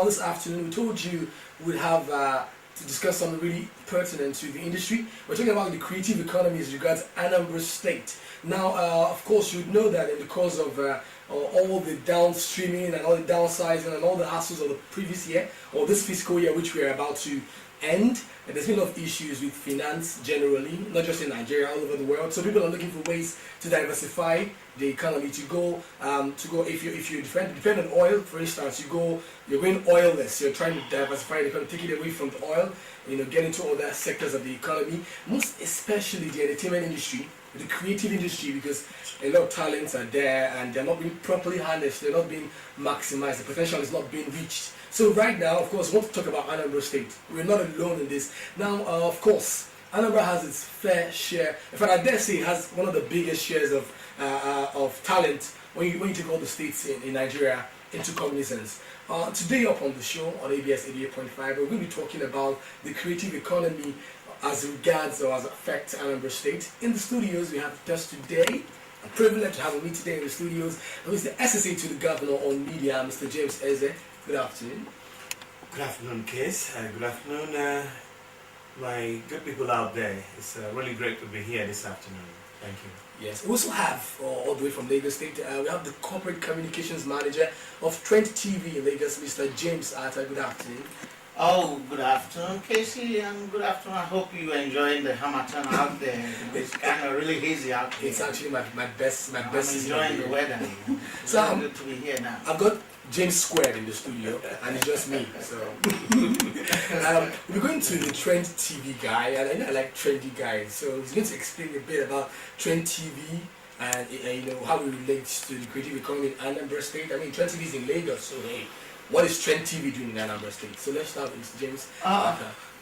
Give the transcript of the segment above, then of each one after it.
on this afternoon, we told you we'd have to discuss something really pertinent to the industry. We're talking about the creative economy as regards Anambra State. Now, of course, you know that in the course of all the downstreaming and all the downsizing and all the hassles of the previous year, or this fiscal year, which we are about to end, and there's been a lot of issues with finance generally, not just in Nigeria, all over the world. So people are looking for ways to diversify the economy, to go if you depend on oil, for instance, you're going oilless, you're trying to diversify the economy, take it away from the oil, get into other sectors of the economy, most especially the entertainment industry, the creative industry, because a lot of talents are there and they're not being properly harnessed, they're not being maximized, the potential is not being reached. So right now, of course, we want to talk about Anambra State. We're not alone in this. Now, of course, Anambra has its fair share. In fact, I dare say it has one of the biggest shares of talent when you take all the states in Nigeria into cognizance. Today up on the show on ABS 88.5, we're going to be talking about the creative economy as regards or as affects Anambra State. In the studios, we have just today a privilege to have me today in the studios, who is the SSA to the Governor on Media, Mr. James Eze. Good afternoon. Good afternoon, Case. Good afternoon, my good people out there. It's really great to be here this afternoon. Thank you. Yes, we also have, all the way from Lagos State, we have the Corporate Communications Manager of Trend TV in Lagos, Mr. James Arthur. Good afternoon. Oh, good afternoon, Casey, and good afternoon. I hope you're enjoying the Hamilton out there. It's kind of really hazy out there. It's actually my best. I'm enjoying the weather. It's So good to be here now. I've got James squared in the studio, and it's just me. So we're going to the Trend TV guy, and I know I like trendy guys. So he's going to explain a bit about Trend TV and how it relates to the creative economy in Anambra State. I mean, Trend TV is in Lagos, so hey, what is Trend TV doing in Anambra State? So let's start with Mr. James.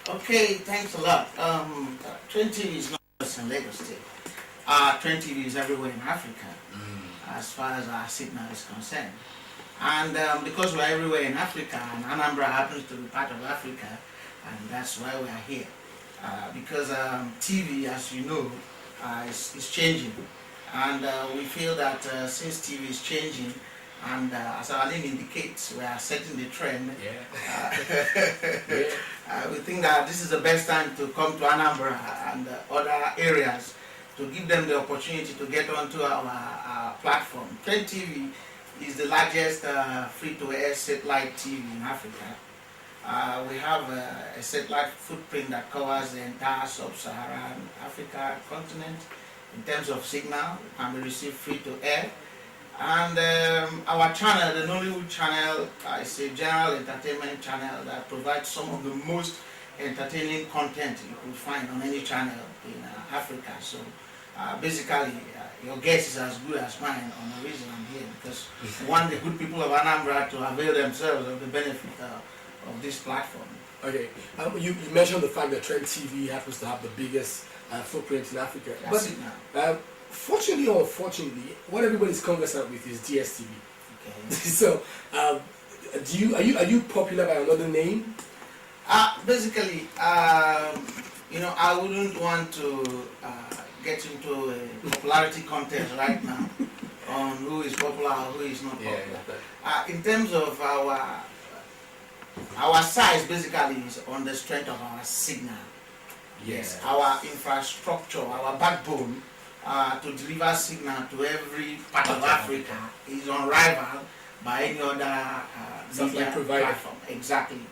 Okay, thanks a lot. Trend TV is not just in Lagos State. Trend TV is everywhere in Africa, as far as our signal is concerned. And because we're everywhere in Africa, and Anambra happens to be part of Africa, and that's why we are here. Because TV, as you know, is changing. And we feel that since TV is changing, and as our name indicates, we are setting the trend. We think that this is the best time to come to Anambra and other areas to give them the opportunity to get onto our platform. Trend TV is the largest free-to-air satellite TV in Africa. We have a satellite footprint that covers the entire sub-Saharan Africa continent in terms of signal, can be received free-to-air. And our channel, the Nollywood channel, is a general entertainment channel that provides some of the most entertaining content you could find on any channel in Africa. So basically, your guess is as good as mine on the reason I'm here, because we want the good people of Anambra to avail themselves of the benefit of this platform. Okay, you mentioned the fact that Trend TV happens to have the biggest footprint in Africa. That's it now. Fortunately or unfortunately, what everybody's conversant with is DSTV. Okay. So, are you popular by another name? Basically, I wouldn't want to get into a popularity contest right now on who is popular or who is not popular. In terms of our size, basically, is on the strength of our signal. Yes. Our infrastructure, our backbone to deliver signal to every part of Africa is unrivaled by any other media platform. Exactly.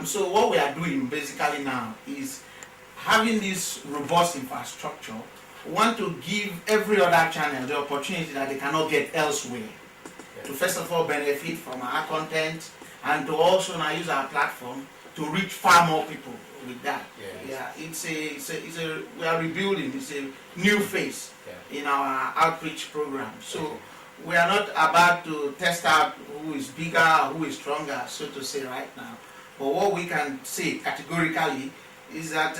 So what we are doing basically now is having this robust infrastructure. We want to give every other channel the opportunity that they cannot get elsewhere. To first of all benefit from our content, and to also now use our platform to reach far more people with that. We are rebuilding. It's a new phase in our outreach program. So we are not about to test out who is bigger, who is stronger, so to say right now. But what we can say categorically is that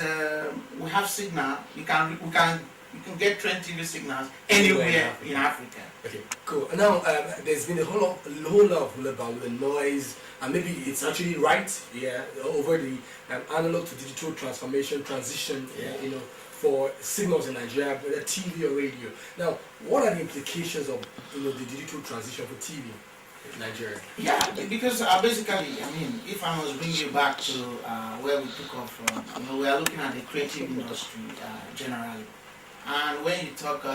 we have signal. You can get Trend TV signals anywhere in Africa. Okay, cool. Now there's been a whole lot of hullabaloo and noise, and maybe it's actually right, over the analog to digital transformation transition, for signals in Nigeria, whether TV or radio. Now, what are the implications of the digital transition for TV? Nigeria. Yeah, because basically, I mean, if I must bring you back to where we took off from, you know, we are looking at the creative industry generally. And when you talk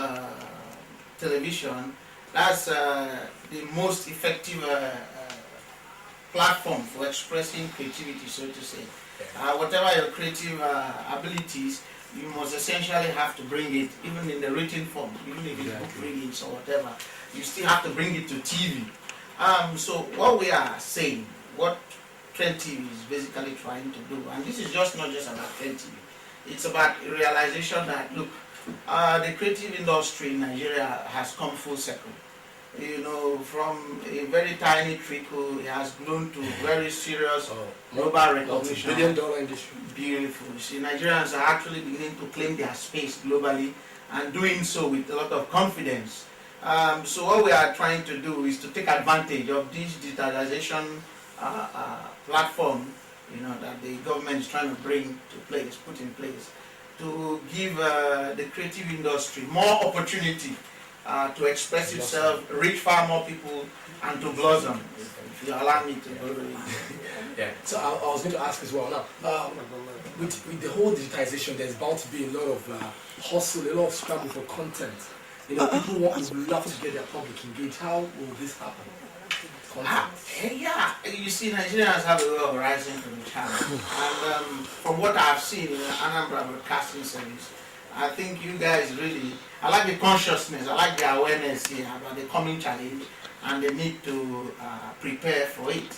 television, that's the most effective platform for expressing creativity, so to say. Whatever your creative abilities, you must essentially have to bring it, even in the written form, even if it's book readings or whatever, you still have to bring it to TV. So what we are saying, what Trend TV is basically trying to do, and this is just not just about Trend TV, it's about a realization that, look, the creative industry in Nigeria has come full circle. You know, from a very tiny trickle, it has grown to very serious global recognition. $1 billion industry. Beautiful. You see, Nigerians are actually beginning to claim their space globally and doing so with a lot of confidence. So what we are trying to do is to take advantage of this digitalization platform, you know, that the government is trying to put in place, to give the creative industry more opportunity to express itself, reach far more people, and to blossom. If you allow me to go. Yeah. So I was going to ask as well now. With the whole digitization, there's bound to be a lot of hustle, a lot of scramble for content. You know, people would love to get their public engaged. How will this happen? Yeah, you see, Nigerians have a lot of rising to the challenge. And from what I've seen in the Anambra Broadcasting Service, I think you guys really, I like the consciousness, I like the awareness here about the coming challenge and the need to prepare for it.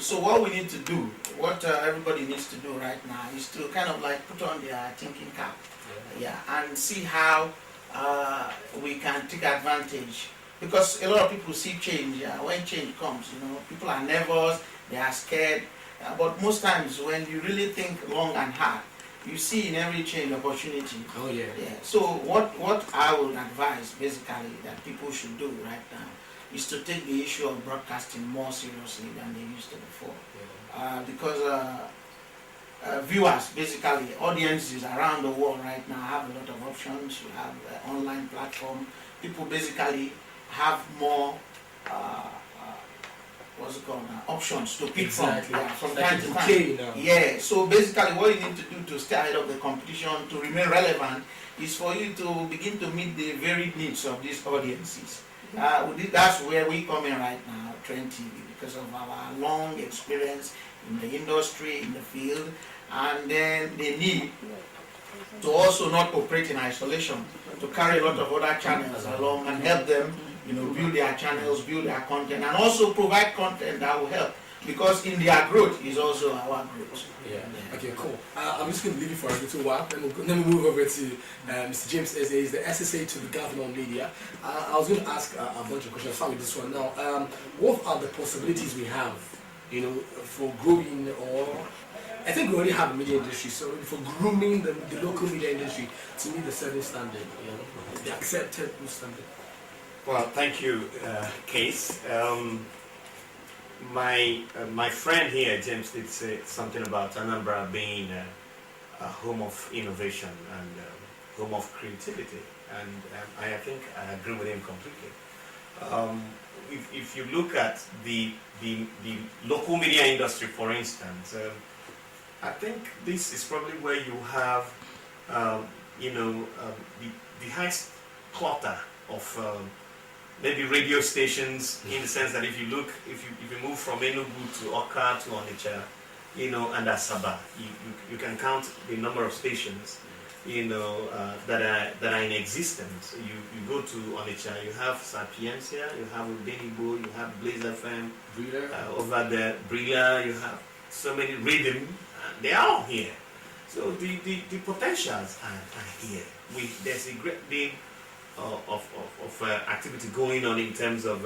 So what we need to do, what everybody needs to do right now is to kind of like put on their thinking cap, and see how we can take advantage. Because a lot of people see change, when change comes, you know, people are nervous, they are scared, but most times when you really think long and hard, you see in every change opportunity. Oh yeah. So what I would advise basically that people should do right now is to take the issue of broadcasting more seriously than they used to before. Because viewers, basically audiences around the world right now have a lot of options. You have online platform. People basically have more options to pick from time to time. So basically what you need to do to stay ahead of the competition, to remain relevant, is for you to begin to meet the varied needs of these audiences. That's where we come in right now, Trend TV, because of our long experience in the industry, in the field, and then the need to also not operate in isolation, to carry a lot of other channels along and help them, you know, build their channels, build their content, and also provide content that will help, because in their growth is also our growth. Okay, cool. I'm just going to leave you for a little while. Then we move over to Mr. James Eze, is the SSA to the Governor on Media. I was going to ask a bunch of questions. I'll start with this one now. What are the possibilities we have, you know, for growing, or I think we already have a media industry, so for grooming the local media industry to meet the certain standard, you know, the acceptable standard? Well, thank you, Case. My friend here, James, did say something about Anambra being a home of innovation and home of creativity, and I think I agree with him completely. If you look at the local media industry, for instance, I think this is probably where you have, the highest clutter of maybe radio stations, in the sense that if you move from Enugu to Oka to Onitsha, you know, and Asaba, you can count the number of stations, you know, that are in existence. You go to Onitsha, you have Sapiencia, you have Udenibo, you have Blaze FM, over there, Brilla, you have so many rhythm, they are all here. So the potentials are here. There's a great deal of activity going on in terms of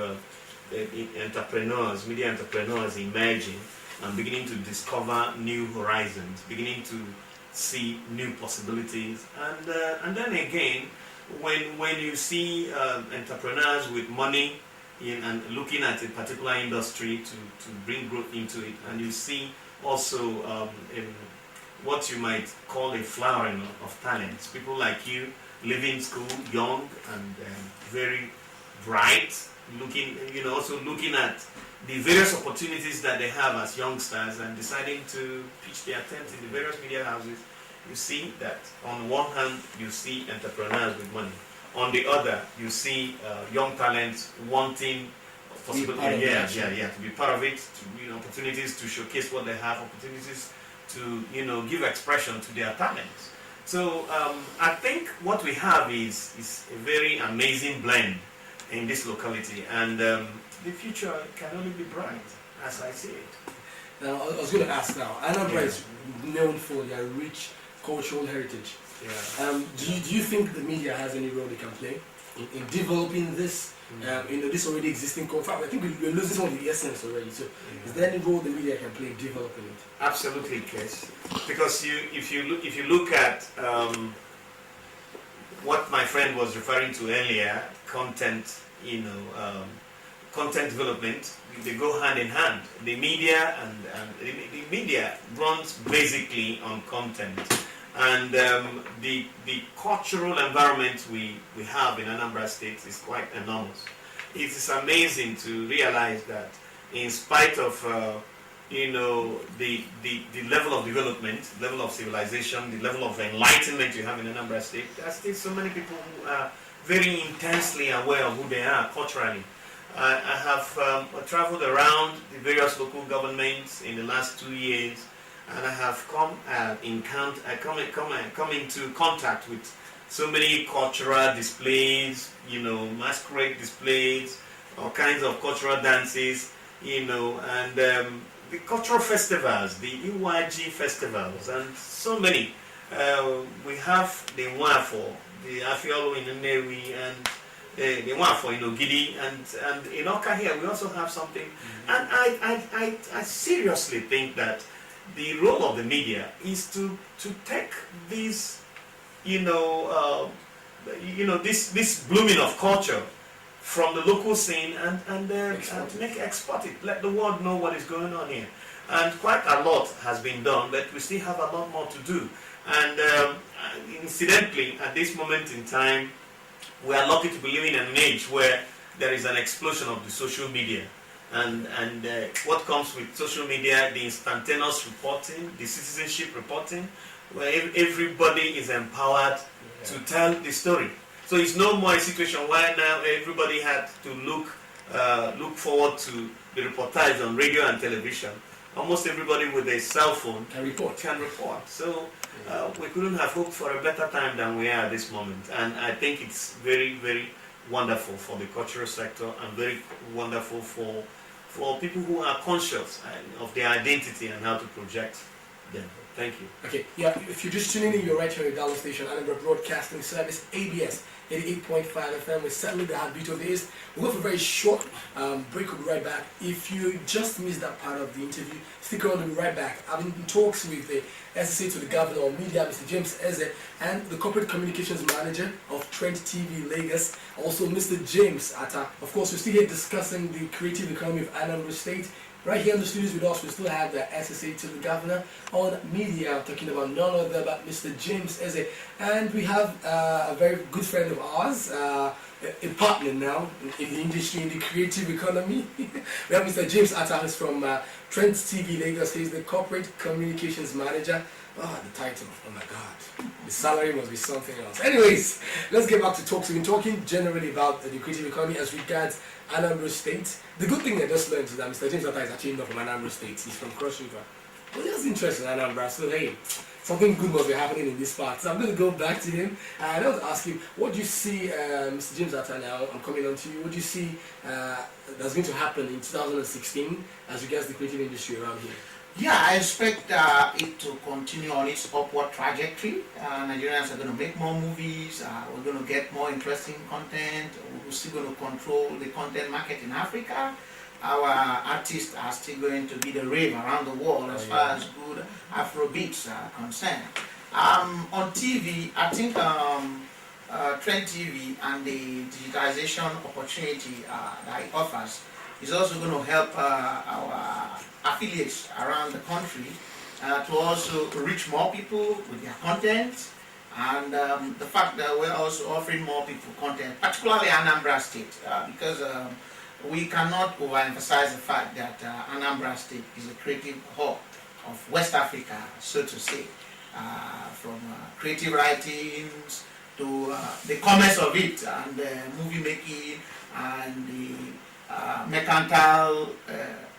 entrepreneurs, media entrepreneurs emerging and beginning to discover new horizons, beginning to see new possibilities, and then again, when you see entrepreneurs with money and looking at a particular industry to bring growth into it, and you see also in what you might call a flowering of talents, people like you leaving school young and very bright, also looking at the various opportunities that they have as youngsters and deciding to pitch their tent in the various media houses, you see that on one hand you see entrepreneurs with money, on the other you see young talents wanting possibility, to be part of it, to, opportunities to showcase what they have, opportunities to give expression to their talents. So I think what we have is a very amazing blend in this locality, and the future can only be bright, as I see it. Now, I was going to ask now, Anambra is known for their rich cultural heritage. Yeah. Do you think the media has any role they can play in developing this, this already existing culture? I think we're losing some of the essence already. So, is there any role the media can play in developing it? Absolutely, Kes. Because if you look at what my friend was referring to earlier, content, content development, they go hand in hand. The media and the media runs basically on content, and the cultural environment we have in Anambra State is quite enormous. It is amazing to realize that in spite of the level of development, level of civilization, the level of enlightenment you have in Anambra State, there are still so many people who are very intensely aware of who they are culturally. I have traveled around the various local governments in the last 2 years, and I have come into contact with so many cultural displays, masquerade displays, all kinds of cultural dances, and the cultural festivals, the UYG festivals, and so many. We have the Nwafo, the Afiolo in Nnewi, and the Nwafo in Ogidi, and in Oka here we also have something. And I seriously think that the role of the media is to take this, this blooming of culture from the local scene and export it. Let the world know what is going on here. And quite a lot has been done, but we still have a lot more to do. And incidentally, at this moment in time, we are lucky to be living in an age where there is an explosion of the social media. And what comes with social media, the instantaneous reporting, the citizenship reporting, where everybody is empowered to tell the story. So it's no more a situation where now everybody had to look forward to the reportage on radio and television. Almost everybody with a cell phone can report. So we couldn't have hoped for a better time than we are at this moment. And I think it's very, very wonderful for the cultural sector and very wonderful for people who are conscious of their identity and how to project them. Thank you. Okay, yeah, if you're just tuning in, you're right here at Dallas Station, Anambra Broadcasting Service, ABS 88.5 FM. We're certainly the heartbeat of the East. We'll go for a very short break. We'll be right back. If you just missed that part of the interview, stick around, we'll be right back. I've been in talks with the SSA to the Governor of Media, Mr. James Eze, and the Corporate Communications Manager of Trent TV Lagos, also Mr. James Atta. Of course, we're still here discussing the creative economy of Anambra State. Right here in the studios with us, we still have the SSA to the Governor on media. I'm talking about none other but Mr. James Eze. And we have a very good friend of ours, a partner now in the industry, in the creative economy. We have Mr. James Atta, who's from Trent TV Lagos. He's the Corporate Communications Manager. Oh, the title, oh my God. The salary must be something else. Anyways, let's get back to talks. We've been talking generally about the creative economy as regards Anambra State. The good thing I just learned is that Mr. James Atta is actually not from Anambra State. He's from Cross River. But he has interest in Anambra, so hey, something good must be happening in this part. So I'm going to go back to him and I want to ask him, what do you see, Mr. James Atta now, I'm coming on to you, what do you see that's going to happen in 2016 as regards the creative industry around here? Yeah, I expect it to continue on its upward trajectory. Nigerians are going to make more movies, we're going to get more interesting content, we're still going to control the content market in Africa. Our artists are still going to be the rave around the world as far as good Afrobeats are concerned. On TV, I think Trend TV and the digitization opportunity that it offers is also going to help our affiliates around the country to also reach more people with their content And the fact that we're also offering more people content, particularly Anambra State, because we cannot overemphasize the fact that Anambra State is a creative hub of West Africa, so to say, from creative writings to the commerce of it, and movie making, and the mercantile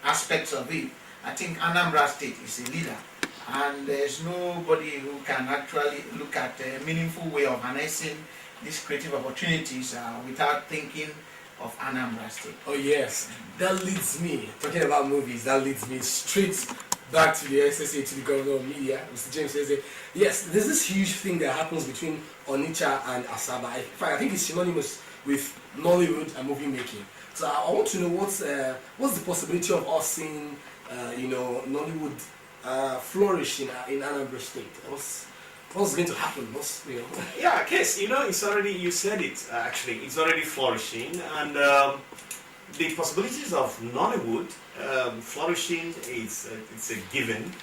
aspects of it. I think Anambra State is a leader, and there's nobody who can actually look at a meaningful way of harnessing these creative opportunities without thinking of Anambra State. Oh yes, that leads me, talking about movies, that leads me straight back to the SSA, to the Governor of Media, Mr. James says, yes, there's this huge thing that happens between Onitsha and Asaba. In fact, I think it's synonymous with Nollywood and movie making. So I want to know what's the possibility of us seeing, Nollywood flourish in Anambra State. What's going to happen? Yeah, Case, it's already, you said it actually, it's already flourishing, and the possibilities of Nollywood flourishing it's a given.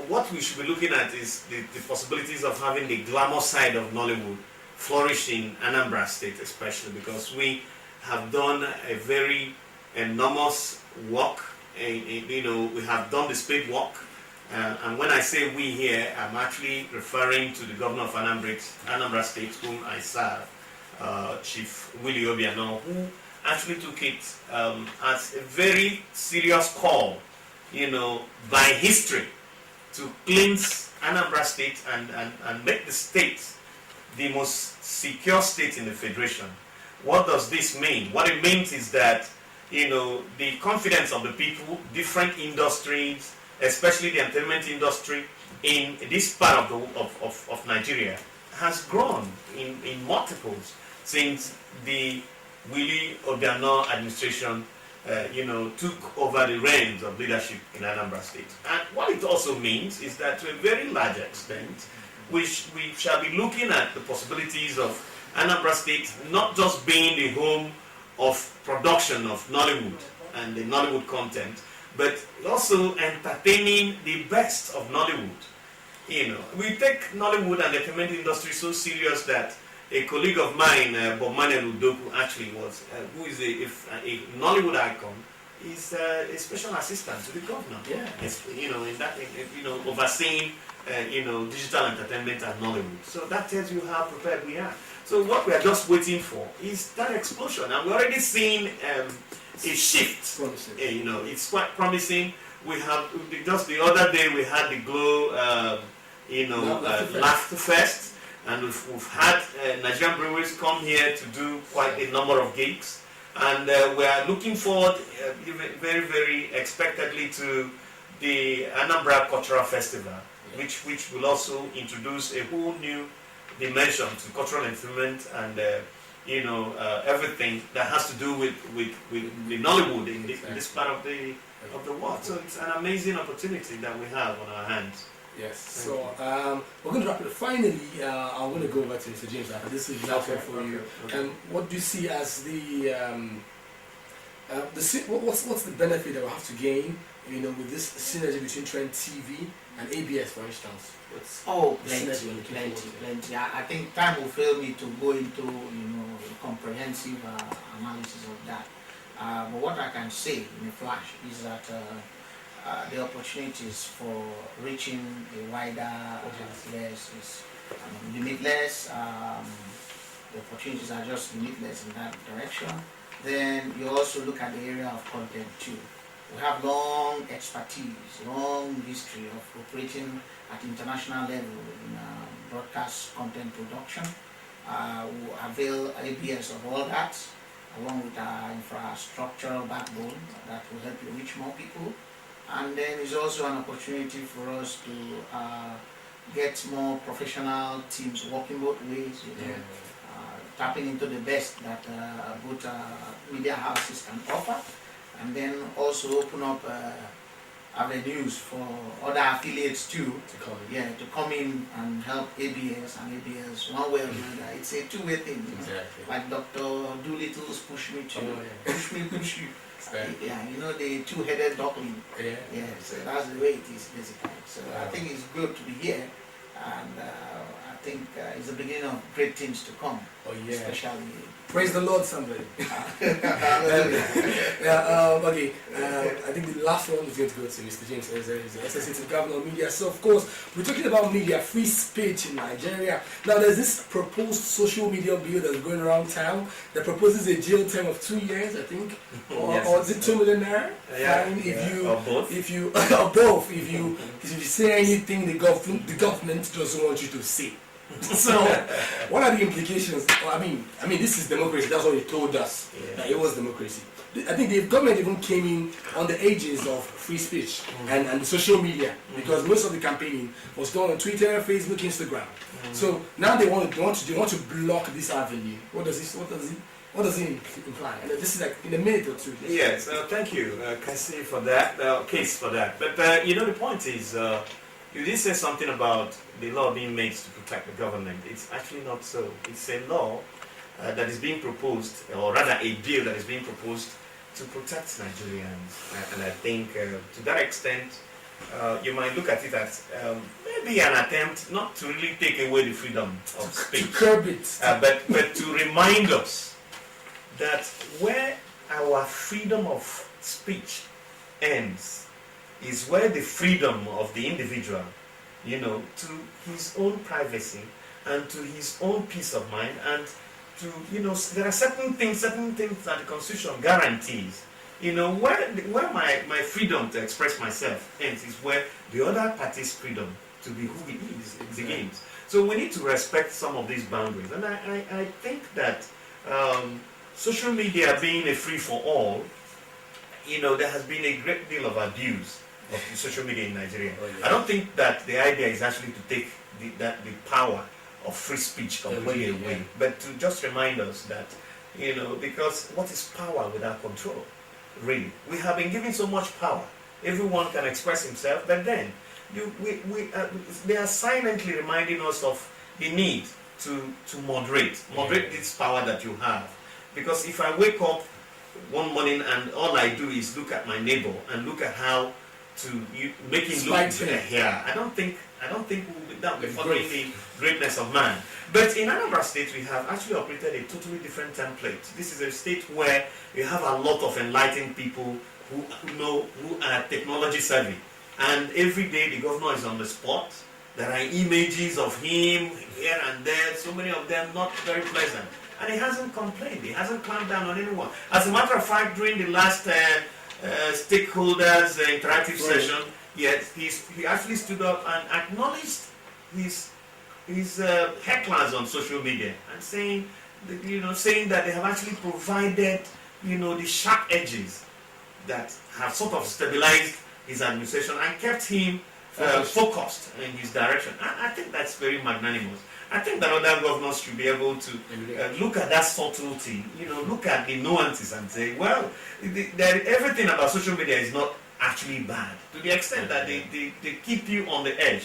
What we should be looking at is the possibilities of having the glamour side of Nollywood flourishing Anambra State, especially because we have done a very enormous work. We have done the spade work. And when I say we here, I'm actually referring to the governor of Anambra State, whom I serve, Chief Willie Obiano, who actually took it as a very serious call, by history, to cleanse Anambra State and make the state the most secure state in the federation. What does this mean? What it means is that, the confidence of the people, different industries, especially the entertainment industry in this part of Nigeria, has grown in multiples since the Willie Obiano administration took over the reins of leadership in Anambra State. And what it also means is that to a very large extent, we shall be looking at the possibilities of Anambra State not just being the home of production of Nollywood and the Nollywood content, but also entertaining the best of Nollywood. We take Nollywood and the entertainment industry so serious that a colleague of mine, Bob Manuel Udoku, actually was, who is a Nollywood icon, is a special assistant to the governor. Yeah. Overseeing, digital entertainment and Nollywood. So that tells you how prepared we are. So what we are just waiting for is that explosion, and we're already seeing a shift. It's quite promising. We have just the other day we had the Glow, Laughter Fest, and we've had Nigerian breweries come here to do quite a number of gigs, and we are looking forward very, very expectantly to the Anambra Cultural Festival, which will also introduce a whole new dimension to cultural entertainment and everything that has to do with the Nollywood in this part of the world. So it's an amazing opportunity that we have on our hands. Yes. So we're going to wrap it. Finally, I'm going to go over to Mr. James. This is last one for you. Okay. What do you see as what's the benefit that we have to gain, with this synergy between Trend TV and ABS, for instance? Plenty. I think time will fail me to go into a comprehensive analysis of that. But what I can say in a flash is that the opportunities for reaching a wider audience is limitless. The opportunities are just limitless in that direction. Then you also look at the area of content too. We have long expertise, long history of operating at international level in broadcast content production. We avail ABS of all that, along with our infrastructural backbone that will help you reach more people. And then it's also an opportunity for us to get more professional teams working both ways, tapping into the best that both media houses can offer, and then also open up avenues for other affiliates too to come in and help ABS and ABS one way or the other. It's a two-way thing. Exactly. Like Dr. Doolittle's push me to push me, push you. The two-headed duckling. So that's the way it is basically. So I think it's good to be here, and I think is the beginning of great things to come. Oh yeah. Especially. Praise the Lord, somebody. Okay. I think the last one is going to go to Mr. James Eze, who's the SSA to Governor of Media. So, of course, we're talking about media, free speech in Nigeria. Now, there's this proposed social media bill that's going around town that proposes a jail term of 2 years, I think, or is it 2 million naira? Fine if you, or both. if you, or both, if you say anything the government doesn't want you to say. So, what are the implications? Well, I mean, this is democracy. That's what they told us. That it was democracy. I think the government even came in on the edges of free speech and social media, because most of the campaigning was done on Twitter, Facebook, Instagram. So now they want to block this avenue. What does it imply? And this is like in a minute or two. Yes, thank you, Cassie, for that case for that. But the point is, you did say something about the law being made to protect the government. It's actually not so. It's a law that is being proposed, or rather a bill that is being proposed to protect Nigerians. And I think to that extent, you might look at it as maybe an attempt not to really take away the freedom of speech. To curb it. But to remind us that where our freedom of speech ends is where the freedom of the individual, to his own privacy and to his own peace of mind, and to, there are certain things that the Constitution guarantees. Where my freedom to express myself ends is where the other party's freedom to be who he is begins. So we need to respect some of these boundaries. And I think that social media being a free-for-all, there has been a great deal of abuse of the social media in Nigeria. Oh, yeah. I don't think that the idea is actually to take the power of free speech completely away, but to just remind us that, because what is power without control? Really, we have been given so much power. Everyone can express himself, but then they are silently reminding us of the need to moderate this power that you have. Because if I wake up one morning and all I do is look at my neighbor and look at how to make him look here, I don't think that will be following the greatness of man. But in Anambra State, we have actually operated a totally different template. This is a state where you have a lot of enlightened people who are technology savvy, and every day the governor is on the spot. There are images of him here and there, so many of them not very pleasant. And he hasn't complained, he hasn't clamped down on anyone. As a matter of fact, during the last stakeholders interactive session, yes, he actually stood up and acknowledged his hecklers on social media and saying that they have actually provided the sharp edges that have sort of stabilized his administration and kept him focused in his direction. I think that's very magnanimous. I think that other governors should be able to look at that subtlety, look at the nuances and say, well, everything about social media is not actually bad, to the extent that they keep you on the edge,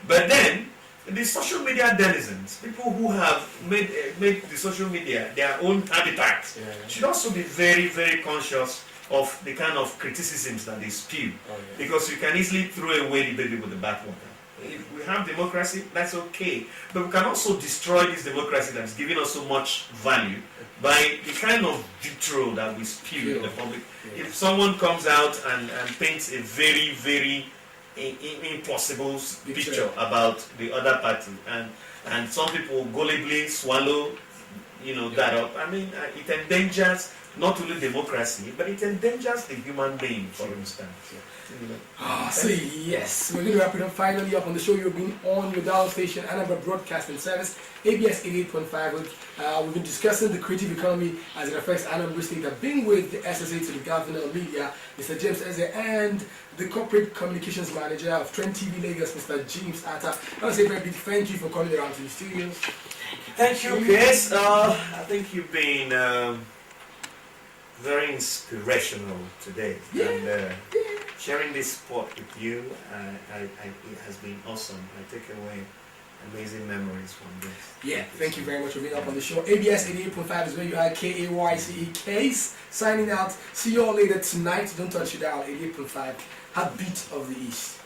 but then the social media denizens, people who have made the social media their own habitat, should also be very, very conscious of the kind of criticisms that they spew, because you can easily throw away the baby with the bathwater. If we have democracy, that's okay, but we can also destroy this democracy that's giving us so much value by the kind of vitriol that we spew in the public. If someone comes out and paints a very, very impossible picture about the other party, and some people gullibly swallow that up, it endangers not only democracy, but it endangers the human being, for instance. So yes, we're going to wrap it up finally up on the show. You've been on your dial station, Anambra Broadcasting Service, ABS 88.5. We've been discussing the creative economy as it affects Anambra State. I've been with the SSA to the Governor of Media, Mr. James Eze, and the Corporate Communications Manager of Trend TV Lagos, Mr. James Atta. I want to say a very big thank you for coming around to the studios. Thank you, Chris. I think you've been very inspirational today. And sharing this sport with you, it has been awesome. I take away amazing memories from this. Yeah, thank you very much for being up on the show. ABS 88.5 is where you are, KAYCE Case. Signing out. See you all later tonight. Don't touch your dial, 88.5. Heartbeat of the East.